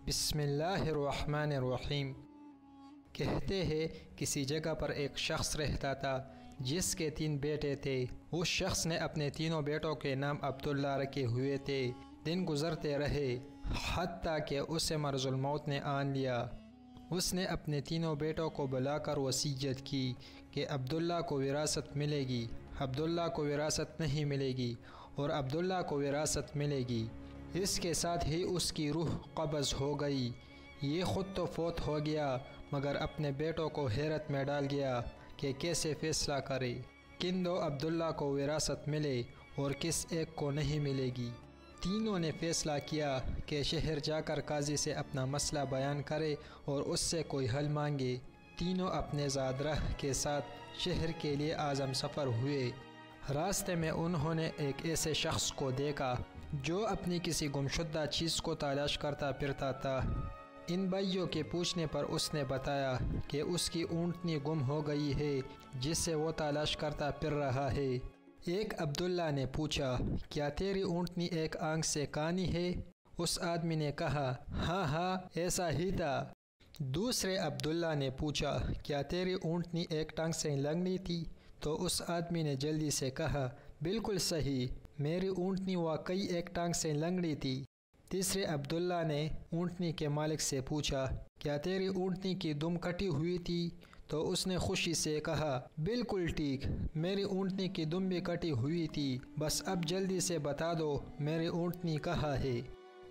بسم اللہ الرحمن الرحیم۔ کہتے ہیں کسی جگہ پر ایک شخص رہتا تھا جس کے 3 بیٹے تھے۔ اس شخص نے اپنے تینوں بیٹوں کے نام عبداللہ رکھے ہوئے تھے۔ دن گزرتے رہے حتیٰ کہ اسے مرض الموت نے آن لیا۔ اس نے اپنے تینوں بیٹوں کو بلا کر وصیت کی کہ عبداللہ کو وراثت ملے گی، عبداللہ کو وراثت نہیں ملے گی اور عبداللہ کو وراثت ملے گی۔ اس کے ساتھ ہی اس کی روح قبض ہو گئی۔ یہ خود تو فوت ہو گیا مگر اپنے بیٹوں کو حیرت میں ڈال گیا کہ کیسے فیصلہ کرے، کن 2 عبداللہ کو وراثت ملے اور کس ایک کو نہیں ملے گی۔ تینوں نے فیصلہ کیا کہ شہر جا کر قاضی سے اپنا مسئلہ بیان کرے اور اس سے کوئی حل مانگے۔ تینوں اپنے زاد رہ کے ساتھ شہر کے لیے عازم سفر ہوئے۔ راستے میں انہوں نے ایک ایسے شخص کو دیکھا جو اپنی کسی گمشدہ چیز کو تلاش کرتا پھرتا تھا۔ ان بھائیوں کے پوچھنے پر اس نے بتایا کہ اس کی اونٹنی گم ہو گئی ہے جسے وہ تلاش کرتا پھر رہا ہے۔ ایک عبداللہ نے پوچھا، کیا تیری اونٹنی ایک آنکھ سے کانی ہے؟ اس آدمی نے کہا، ہاں ایسا ہی تھا۔ دوسرے عبداللہ نے پوچھا، کیا تیری اونٹنی ایک ٹانگ سے لنگڑی تھی؟ تو اس آدمی نے جلدی سے کہا، بالکل صحیح، میری اونٹنی واقعی ایک ٹانگ سے لنگڑی تھی۔ تیسرے عبداللہ نے اونٹنی کے مالک سے پوچھا، کیا تیری اونٹنی کی دم کٹی ہوئی تھی؟ تو اس نے خوشی سے کہا، بالکل ٹھیک، میری اونٹنی کی دم بھی کٹی ہوئی تھی، بس اب جلدی سے بتا دو میری اونٹنی کہاں ہے؟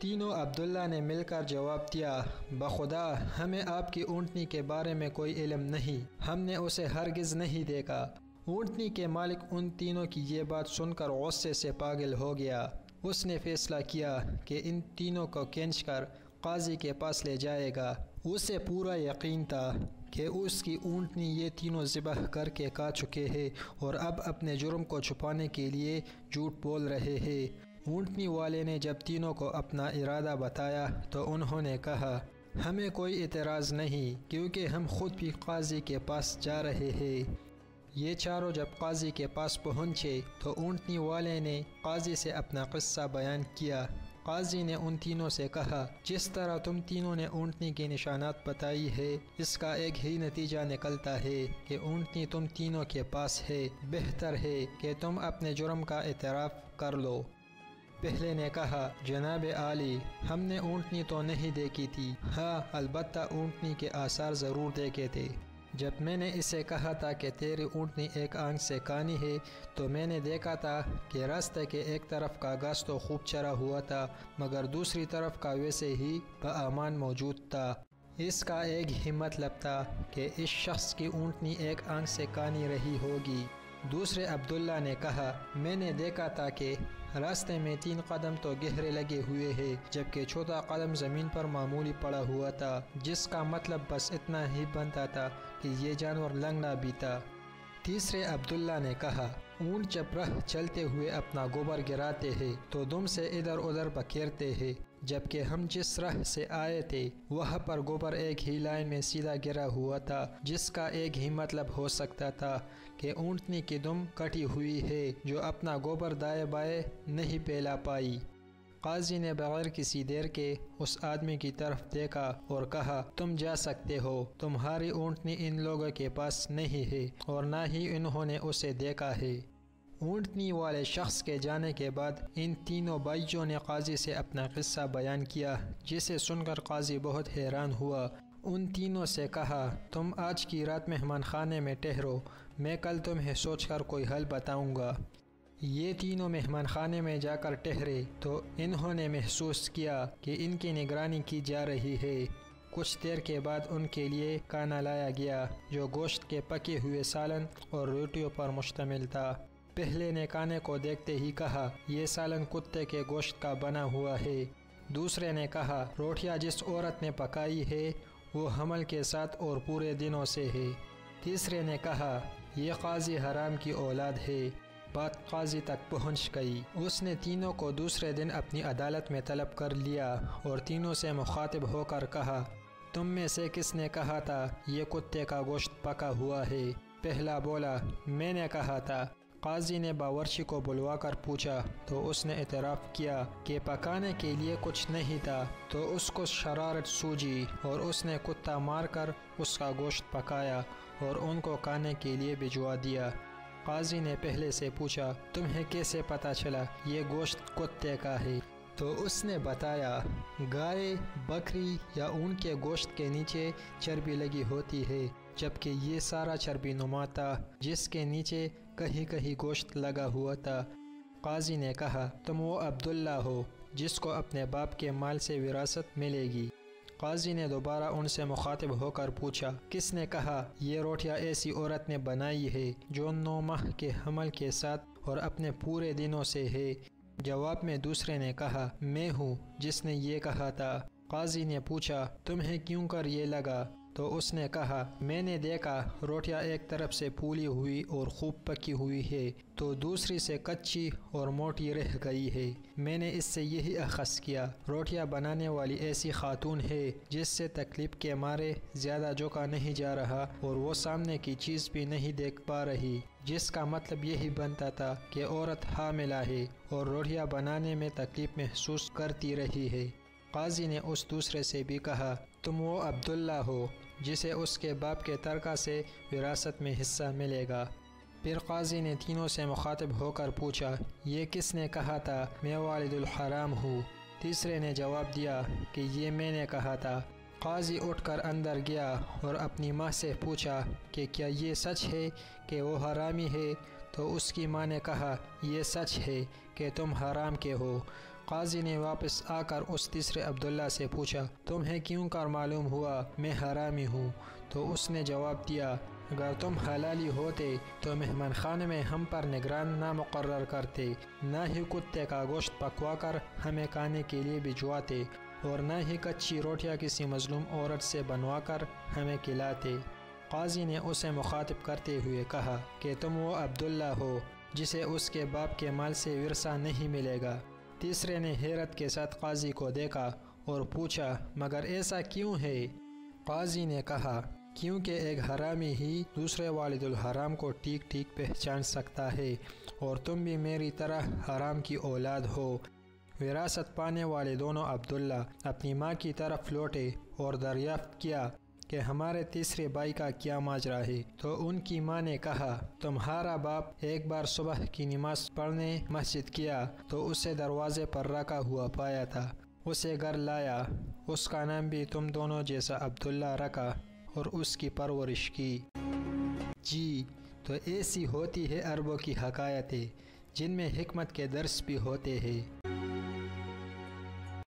تینوں عبداللہ نے مل کر جواب دیا، بخدا ہمیں آپ کی اونٹنی کے بارے میں کوئی علم نہیں، ہم نے اسے ہرگز نہیں دیکھا۔ اونٹنی کے مالک ان تینوں کی یہ بات سن کر غصے سے پاگل ہو گیا۔ اس نے فیصلہ کیا کہ ان تینوں کو کھینچ کر قاضی کے پاس لے جائے گا۔ اسے پورا یقین تھا کہ اس کی اونٹنی یہ تینوں ذبح کر کے کھا چکے ہیں اور اب اپنے جرم کو چھپانے کے لیے جھوٹ بول رہے ہیں۔ اونٹنی والے نے جب تینوں کو اپنا ارادہ بتایا تو انہوں نے کہا، ہمیں کوئی اعتراض نہیں کیونکہ ہم خود بھی قاضی کے پاس جا رہے ہیں۔ یہ چاروں جب قاضی کے پاس پہنچے تو اونٹنی والے نے قاضی سے اپنا قصہ بیان کیا۔ قاضی نے ان تینوں سے کہا، جس طرح تم تینوں نے اونٹنی کے نشانات بتائی ہے اس کا ایک ہی نتیجہ نکلتا ہے کہ اونٹنی تم تینوں کے پاس ہے، بہتر ہے کہ تم اپنے جرم کا اعتراف کر لو۔ پہلے نے کہا، جناب عالی، ہم نے اونٹنی تو نہیں دیکھی تھی، ہاں البتہ اونٹنی کے آثار ضرور دیکھے تھے۔ جب میں نے اسے کہا تھا کہ تیری اونٹنی ایک آنکھ سے کانی ہے تو میں نے دیکھا تھا کہ راستے کے ایک طرف کا گھاس تو خوب چرا ہوا تھا مگر دوسری طرف کا ویسے ہی بآمان موجود تھا۔ اس کا ایک ہی مطلب تھا کہ اس شخص کی اونٹنی ایک آنکھ سے کانی رہی ہوگی۔ دوسرے عبداللہ نے کہا، میں نے دیکھا تھا کہ راستے میں 3 قدم تو گہرے لگے ہوئے ہیں جبکہ 4تھا قدم زمین پر معمولی پڑا ہوا تھا، جس کا مطلب بس اتنا ہی بنتا تھا کہ یہ جانور لنگڑا بھی تھا۔ تیسرے عبداللہ نے کہا، اونٹ جب راہ چلتے ہوئے اپنا گوبر گراتے ہیں تو دم سے ادھر ادھر بکھیرتے ہیں، جبکہ ہم جس راہ سے آئے تھے وہاں پر گوبر ایک ہی لائن میں سیدھا گرا ہوا تھا، جس کا ایک ہی مطلب ہو سکتا تھا کہ اونٹنی کی دم کٹی ہوئی ہے جو اپنا گوبر دائیں بائیں نہیں پھیلا پائی۔ قاضی نے بغیر کسی دیر کے اس آدمی کی طرف دیکھا اور کہا، تم جا سکتے ہو، تمہاری اونٹنی ان لوگوں کے پاس نہیں ہے اور نہ ہی انہوں نے اسے دیکھا ہے۔ اونٹنی والے شخص کے جانے کے بعد ان تینوں بھائیوں نے قاضی سے اپنا قصہ بیان کیا، جسے سن کر قاضی بہت حیران ہوا۔ ان تینوں سے کہا، تم آج کی رات مہمان خانے میں ٹھہرو، میں کل تمہیں سوچ کر کوئی حل بتاؤں گا۔ یہ تینوں مہمان خانے میں جا کر ٹھہرے تو انہوں نے محسوس کیا کہ ان کی نگرانی کی جا رہی ہے۔ کچھ دیر کے بعد ان کے لیے کھانا لایا گیا جو گوشت کے پکے ہوئے سالن اور روٹیوں پر مشتمل تھا۔ پہلے نے کھانے کو دیکھتے ہی کہا، یہ سالن کتے کے گوشت کا بنا ہوا ہے۔ دوسرے نے کہا، روٹیاں جس عورت نے پکائی ہے وہ حمل کے ساتھ اور پورے دنوں سے ہے۔ تیسرے نے کہا، یہ قاضی حرام کی اولاد ہے۔ بات قاضی تک پہنچ گئی۔ اس نے تینوں کو دوسرے دن اپنی عدالت میں طلب کر لیا اور تینوں سے مخاطب ہو کر کہا، تم میں سے کس نے کہا تھا یہ کتے کا گوشت پکا ہوا ہے؟ پہلا بولا، میں نے کہا تھا۔ قاضی نے باورچی کو بلوا کر پوچھا تو اس نے اعتراف کیا کہ پکانے کے لیے کچھ نہیں تھا، تو اس کو شرارت سوجی اور اس نے کتا مار کر اس کا گوشت پکایا اور ان کو کھانے کے لیے بھجوا دیا۔ قاضی نے پہلے سے پوچھا تمہیں کیسے پتہ چلا یہ گوشت کتے کا ہے؟ تو اس نے بتایا گائے، بکری یا اونٹ کے گوشت کے نیچے چربی لگی ہوتی ہے، جبکہ یہ سارا چربی نما تھا جس کے نیچے کہیں کہیں گوشت لگا ہوا تھا۔ قاضی نے کہا تم وہ عبداللہ ہو جس کو اپنے باپ کے مال سے وراثت ملے گی۔ قاضی نے دوبارہ ان سے مخاطب ہو کر پوچھا کس نے کہا یہ روٹیاں ایسی عورت نے بنائی ہے جو 9 ماہ کے حمل کے ساتھ اور اپنے پورے دنوں سے ہے؟ جواب میں دوسرے نے کہا میں ہوں جس نے یہ کہا تھا۔ قاضی نے پوچھا تمہیں کیوں کر یہ لگا؟ تو اس نے کہا میں نے دیکھا روٹیاں ایک طرف سے پھولی ہوئی اور خوب پکی ہوئی ہے تو دوسری سے کچی اور موٹی رہ گئی ہے، میں نے اس سے یہی اخذ کیا روٹیاں بنانے والی ایسی خاتون ہے جس سے تکلیف کے مارے زیادہ جھکا نہیں جا رہا اور وہ سامنے کی چیز بھی نہیں دیکھ پا رہی، جس کا مطلب یہی بنتا تھا کہ عورت حاملہ ہے اور روٹیاں بنانے میں تکلیف محسوس کرتی رہی ہے۔ قاضی نے اس دوسرے سے بھی کہا تم وہ عبداللہ ہو جسے اس کے باپ کے ترکہ سے وراثت میں حصہ ملے گا۔ پھر قاضی نے تینوں سے مخاطب ہو کر پوچھا یہ کس نے کہا تھا میں والد الحرام ہوں؟ تیسرے نے جواب دیا کہ یہ میں نے کہا تھا۔ قاضی اٹھ کر اندر گیا اور اپنی ماں سے پوچھا کہ کیا یہ سچ ہے کہ وہ حرامی ہے؟ تو اس کی ماں نے کہا یہ سچ ہے کہ تم حرام کے ہو۔ قاضی نے واپس آ کر اس تیسرے عبداللہ سے پوچھا تمہیں کیوں کر معلوم ہوا میں حرامی ہوں؟ تو اس نے جواب دیا اگر تم حلالی ہوتے تو مہمان خانے میں ہم پر نگران نہ مقرر کرتے، نہ ہی کتے کا گوشت پکوا کر ہمیں کھانے کے لیے بھجواتے اور نہ ہی کچی روٹیاں کسی مظلوم عورت سے بنوا کر ہمیں کھلاتے۔ قاضی نے اسے مخاطب کرتے ہوئے کہا کہ تم وہ عبداللہ ہو جسے اس کے باپ کے مال سے ورثہ نہیں ملے گا۔ تیسرے نے حیرت کے ساتھ قاضی کو دیکھا اور پوچھا مگر ایسا کیوں ہے؟ قاضی نے کہا کیونکہ ایک حرامی ہی دوسرے والد الحرام کو ٹھیک ٹھیک پہچان سکتا ہے اور تم بھی میری طرح حرام کی اولاد ہو۔ وراثت پانے والے دونوں عبداللہ اپنی ماں کی طرف لوٹے اور دریافت کیا کہ ہمارے تیسرے بھائی کا کیا ماجرا ہے؟ تو ان کی ماں نے کہا تمہارا باپ ایک بار صبح کی نماز پڑھنے مسجد گیا تو اسے دروازے پر رکھا ہوا پایا تھا، اسے گھر لایا، اس کا نام بھی تم دونوں جیسا عبداللہ رکھا اور اس کی پرورش کی۔ جی تو ایسی ہوتی ہے عربوں کی حکایتیں جن میں حکمت کے درس بھی ہوتے ہیں۔